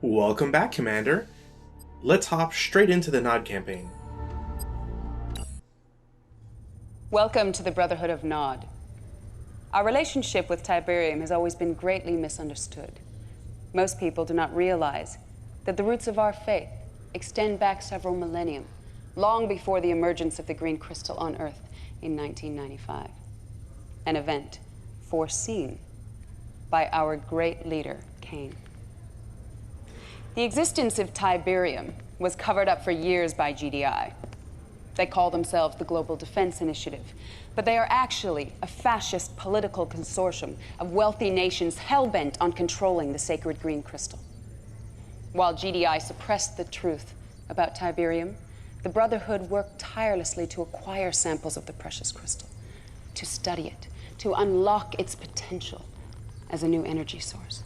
Welcome back, Commander. Let's hop straight into the Nod campaign. Welcome to the Brotherhood of Nod. Our relationship with Tiberium has always been greatly misunderstood. Most people do not realize that the roots of our faith extend back several millennium, long before the emergence of the green crystal on Earth in 1995. An event foreseen by our great leader, Cain. The existence of Tiberium was covered up for years by GDI. They call themselves the Global Defense Initiative, but they are actually a fascist political consortium of wealthy nations hell-bent on controlling the sacred green crystal. While GDI suppressed the truth about Tiberium, the Brotherhood worked tirelessly to acquire samples of the precious crystal, to study it, to unlock its potential as a new energy source.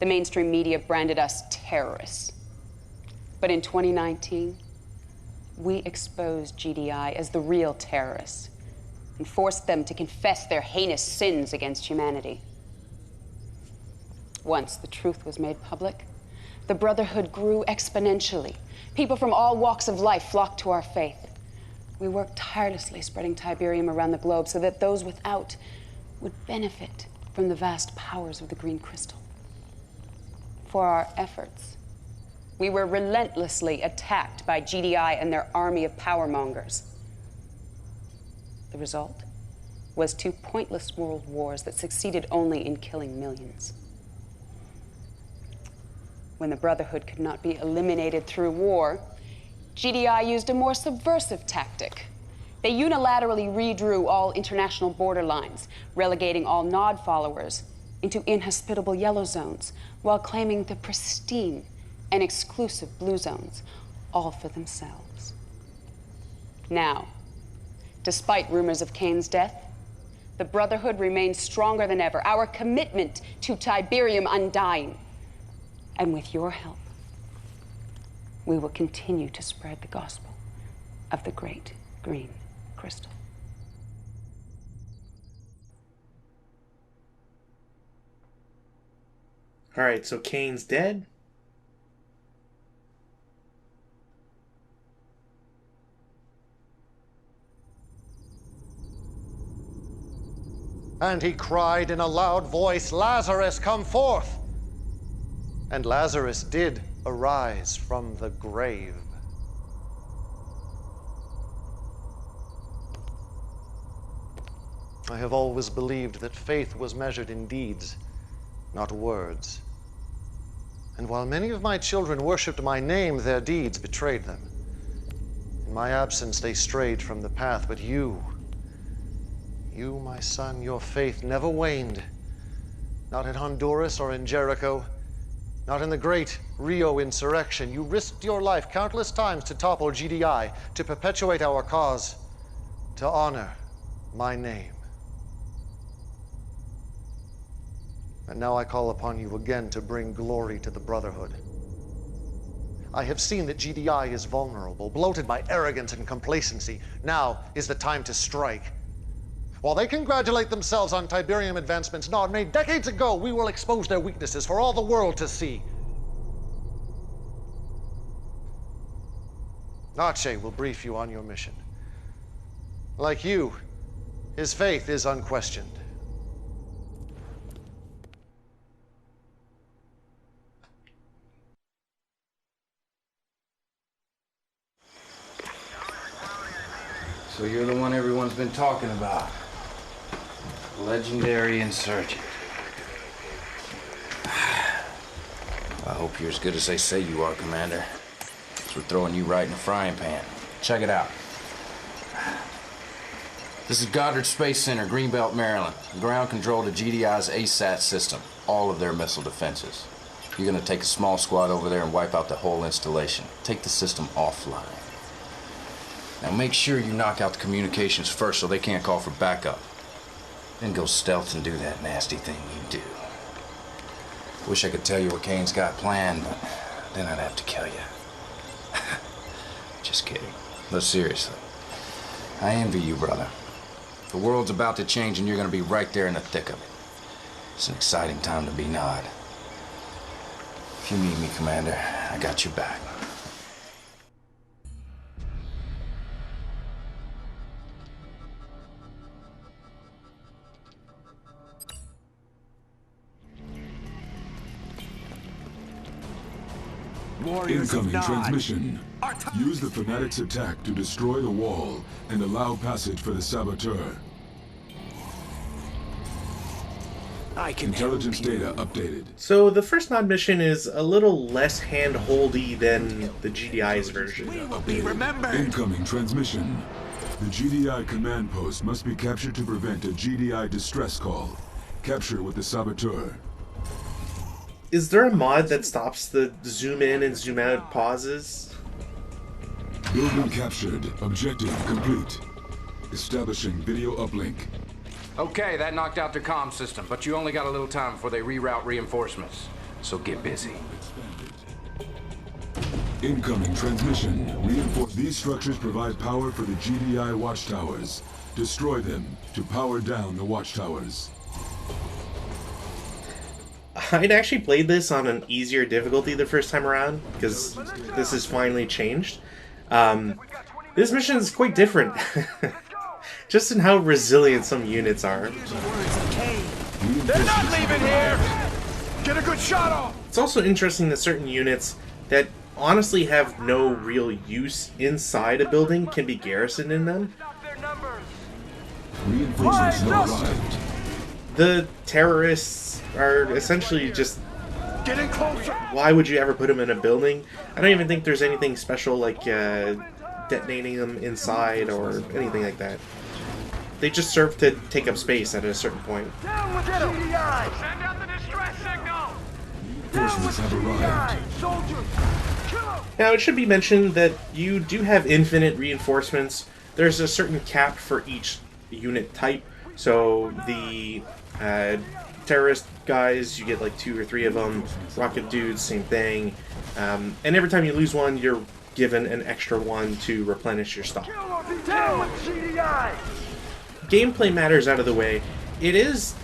The mainstream media branded us terrorists. But in 2019, we exposed GDI as the real terrorists and forced them to confess their heinous sins against humanity. Once the truth was made public, the Brotherhood grew exponentially. People from all walks of life flocked to our faith. We worked tirelessly spreading Tiberium around the globe so that those without would benefit from the vast powers of the green crystal. For our efforts, we were relentlessly attacked by GDI and their army of powermongers. The result was 2 pointless world wars that succeeded only in killing millions. When the Brotherhood could not be eliminated through war, GDI used a more subversive tactic. They unilaterally redrew all international border lines, relegating all Nod followers into inhospitable yellow zones, while claiming the pristine and exclusive blue zones, all for themselves. Now, despite rumors of Cain's death, the Brotherhood remains stronger than ever, our commitment to Tiberium undying. And with your help, we will continue to spread the gospel of the great green crystal. Alright, so Cain's dead. And he cried in a loud voice, "Lazarus, come forth!" And Lazarus did arise from the grave. I have always believed that faith was measured in deeds, not words. And while many of my children worshipped my name, their deeds betrayed them. In my absence, they strayed from the path, but you, my son, your faith never waned. Not in Honduras or in Jericho, not in the great Rio insurrection. You risked your life countless times to topple GDI, to perpetuate our cause, to honor my name. And now I call upon you again to bring glory to the Brotherhood. I have seen that GDI is vulnerable, bloated by arrogance and complacency. Now is the time to strike. While they congratulate themselves on Tiberium advancements Nod made decades ago, we will expose their weaknesses for all the world to see. Nache will brief you on your mission. Like you, his faith is unquestioned. So you're the one everyone's been talking about. Legendary insurgent. I hope you're as good as they say you are, Commander. So we're throwing you right in the frying pan. Check it out. This is Goddard Space Center, Greenbelt, Maryland. Ground control to GDI's ASAT system. All of their missile defenses. You're gonna take a small squad over there and wipe out the whole installation. Take the system offline. Now make sure you knock out the communications first so they can't call for backup. Then go stealth and do that nasty thing you do. Wish I could tell you what Cain's got planned, but then I'd have to kill you. Just kidding. But seriously, I envy you, brother. The world's about to change and you're gonna be right there in the thick of it. It's an exciting time to be Nod. If you need me, Commander, I got your back. Incoming transmission. Use the Fanatic's attack to destroy the wall and allow passage for the saboteur. Intelligence data updated. So the first Nod mission is a little less hand-holdy than the GDI's version. Incoming transmission. The GDI command post must be captured to prevent a GDI distress call. Capture with the saboteur. Is there a mod that stops the zoom in and zoom out pauses? Building captured. Objective complete. Establishing video uplink. Okay, that knocked out their comm system, but you only got a little time before they reroute reinforcements. So get busy. Incoming transmission. Reinforce. These structures provide power for the GDI watchtowers. Destroy them to power down the watchtowers. I'd actually played this on an easier difficulty the first time around, because this has finally changed. This mission is quite different, just in how resilient some units are. They're not leaving here! Get a good shot off! It's also interesting that certain units that honestly have no real use inside a building can be garrisoned in them. Reinforcements have arrived. The terrorists are essentially just... Getting closer! Why would you ever put them in a building? I don't even think there's anything special like detonating them inside or anything like that. They just serve to take up space at a certain point. Down with GDI! Send out the distress signal! Reinforcements have arrived. Soldiers! Kill 'em! Now, it should be mentioned that you do have infinite reinforcements. There's a certain cap for each unit type. So the terrorist guys, you get like 2 or 3 of them. Rocket dudes, same thing. And every time you lose one, you're given an extra one to replenish your stock. Down with GDI! Gameplay matters out of the way. It is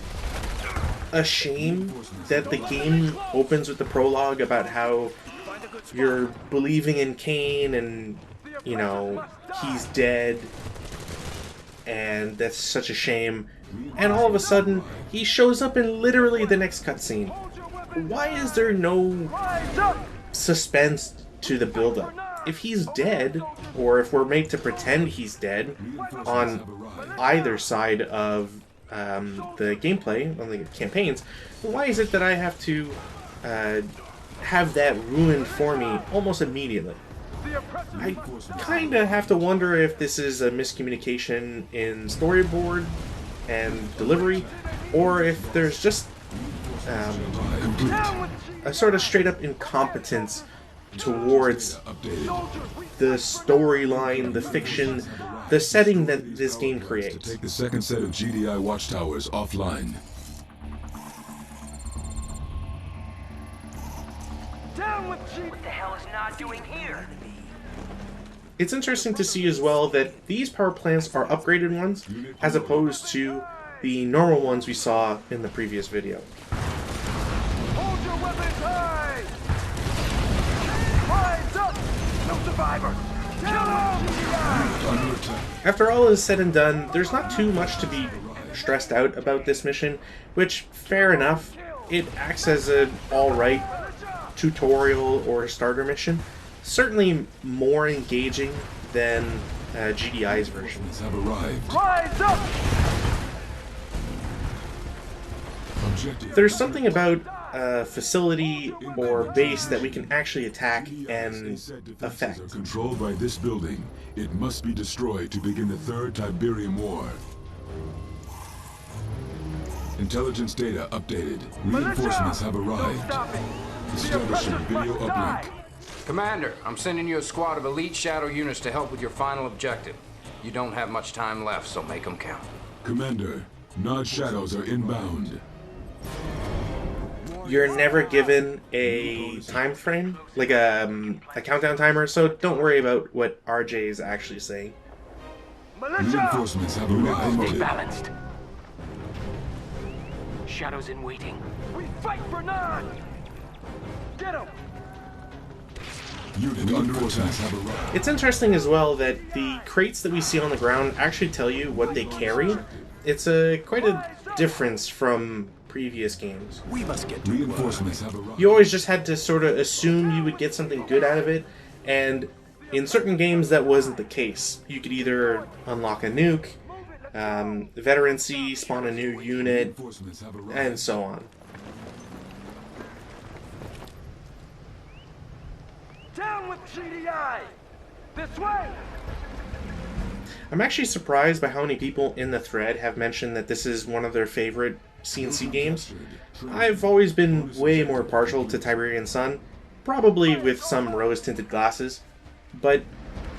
a shame that the game opens with the prologue about how you're believing in Kane and, you know, he's dead. And that's such a shame. And all of a sudden, he shows up in literally the next cutscene. Why is there no suspense to the build-up? If he's dead, or if we're made to pretend he's dead on either side of the gameplay, on the campaigns, why is it that I have to have that ruined for me almost immediately? I kind of have to wonder if this is a miscommunication in storyboard and delivery, or if there's just a sort of straight-up incompetence towards the storyline, the fiction, the setting that this game creates. Take the second set of GDI watchtowers offline. What the hell is Nod doing here? It's interesting to see as well that these power plants are upgraded ones, as opposed to the normal ones we saw in the previous video. Hold your weapons high! Lines up! No survivors! Kill them! After all is said and done, there's not too much to be stressed out about this mission, which, fair enough, it acts as an alright tutorial or starter mission. Certainly more engaging than GDI's version. Have arrived. Lines up! Objective. There's something about a facility or base that we can actually attack and affect. Are controlled by this building. It must be destroyed to begin the Third Tiberium War. Intelligence data updated. Reinforcements have arrived. Establishing video uplink. Commander, I'm sending you a squad of elite shadow units to help with your final objective. You don't have much time left, so make them count. Commander, Nod shadows are inbound. You're never given a time frame, like a countdown timer, so don't worry about what RJ is actually saying. Reinforcements have arrived. Stay balanced. Shadows in waiting. We fight for Nod! Get him! Unit under attack have arrived. It's interesting as well that the crates that we see on the ground actually tell you what they carry. It's quite a difference from previous games. We must get to Reinforcements have arrived. You always just had to sort of assume you would get something good out of it, and in certain games that wasn't the case. You could either unlock a nuke, veterancy, spawn a new unit, Reinforcements have arrived. and so on. Down with GDI! This way! I'm actually surprised by how many people in the thread have mentioned that this is one of their favorite CNC games. I've always been way more partial to Tiberian Sun, probably with some rose-tinted glasses, but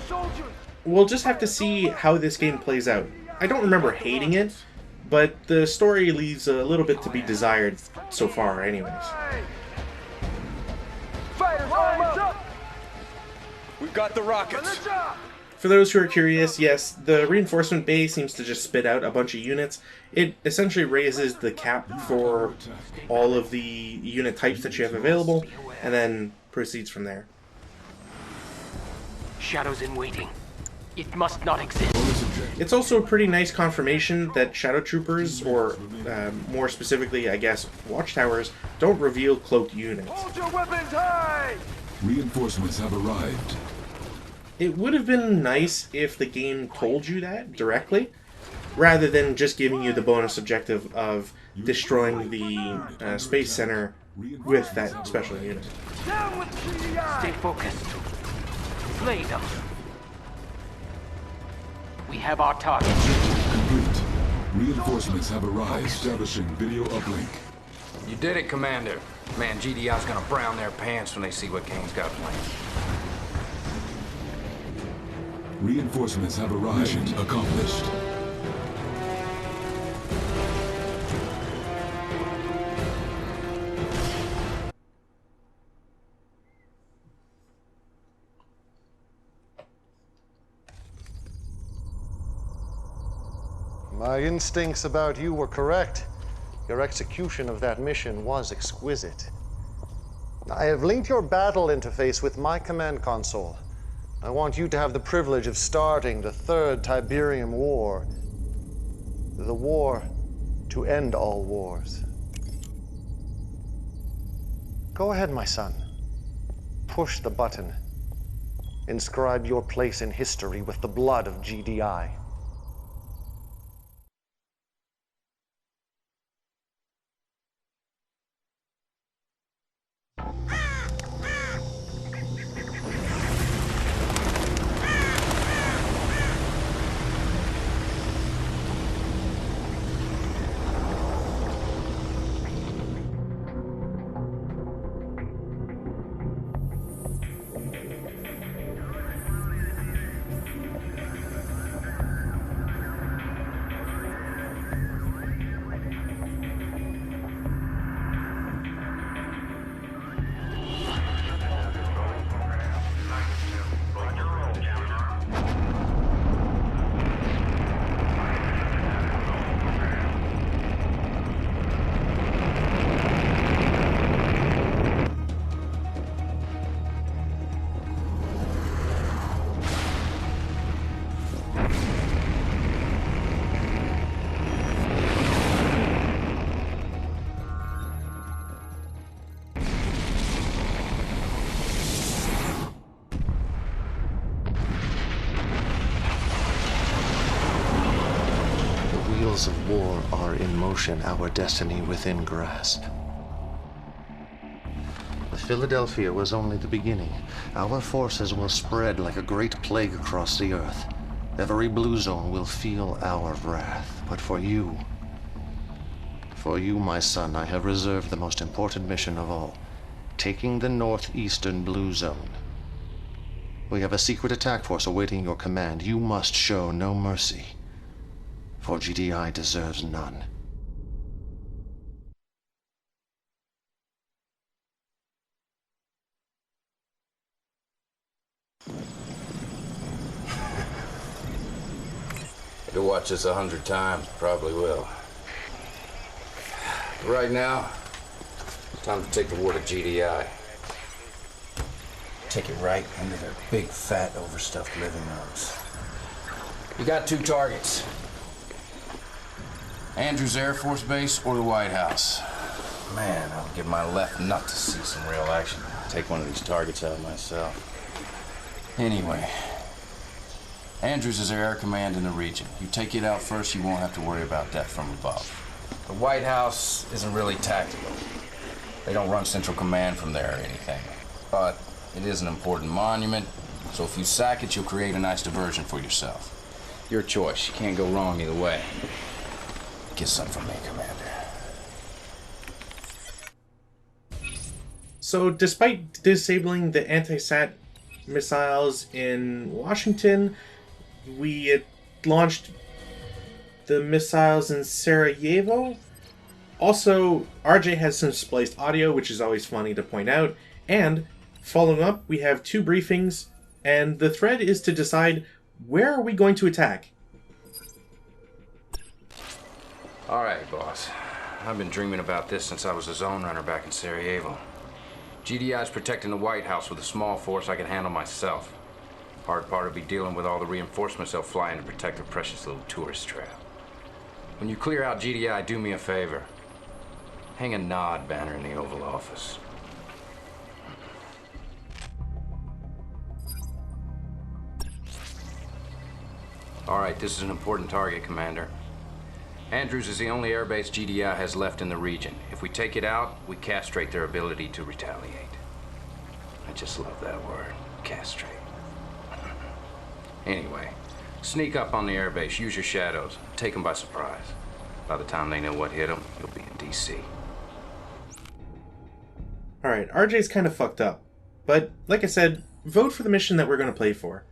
Soldiers! we'll just have to see how this game plays out. I don't remember hating it, but the story leaves a little bit to be desired so far anyways. Fighters, arm up! We've got the rockets. For those who are curious, yes, the reinforcement bay seems to just spit out a bunch of units. It essentially raises the cap for all of the unit types that you have available, and then proceeds from there. Shadows in waiting. It must not exist. It's also a pretty nice confirmation that Shadow Troopers, or more specifically, I guess, Watchtowers, don't reveal cloaked units. Hold your weapons high! Reinforcements have arrived. It would have been nice if the game told you that directly, rather than just giving you the bonus objective of destroying the Space Center with that special unit. Down with GDI! Stay focused. Slay them. We have our target. Complete. Reinforcements have arrived. Establishing video uplink. You did it, Commander. Man, GDI's gonna brown their pants when they see what Kane's got planned. Reinforcements have arrived. Mission accomplished. My instincts about you were correct. Your execution of that mission was exquisite. I have linked your battle interface with my command console. I want you to have the privilege of starting the Third Tiberium War. The war to end all wars. Go ahead, my son. Push the button. Inscribe your place in history with the blood of GDI. wheels of war are in motion, our destiny within grasp. But Philadelphia was only the beginning. Our forces will spread like a great plague across the earth. Every blue zone will feel our wrath. But for you, my son, I have reserved the most important mission of all, taking the northeastern blue zone. We have a secret attack force awaiting your command. You must show no mercy, for GDI deserves none. If you watch this 100 times, probably will. But right now, time to take the war to GDI. take it right into their big, fat, overstuffed living rooms. You got 2 targets. Andrews Air Force Base or the White House. Man, I'll give my left nut to see some real action. Take one of these targets out myself. Anyway, Andrews is Air Command in the region. You take it out first, you won't have to worry about death from above. The White House isn't really tactical. They don't run Central Command from there or anything. But it is an important monument, so if you sack it, you'll create a nice diversion for yourself. Your choice. You can't go wrong either way. Get some from me, Commander. So, despite disabling the anti-sat missiles in Washington, we had launched the missiles in Sarajevo. Also, RJ has some spliced audio, which is always funny to point out. And, following up, we have 2 briefings, and the thread is to decide where are we going to attack. All right, boss. I've been dreaming about this since I was a zone runner back in Sarajevo. GDI's protecting the White House with a small force I can handle myself. Hard part will be dealing with all the reinforcements they'll fly in to protect their precious little tourist trap. When you clear out GDI, do me a favor. Hang a Nod banner in the Oval Office. All right, this is an important target, Commander. Andrews is the only airbase GDI has left in the region. If we take it out, we castrate their ability to retaliate. I just love that word, castrate. Anyway, sneak up on the airbase, use your shadows, take them by surprise. By the time they know what hit them, you'll be in DC. Alright, RJ's kind of fucked up. But, like I said, vote for the mission that we're going to play for.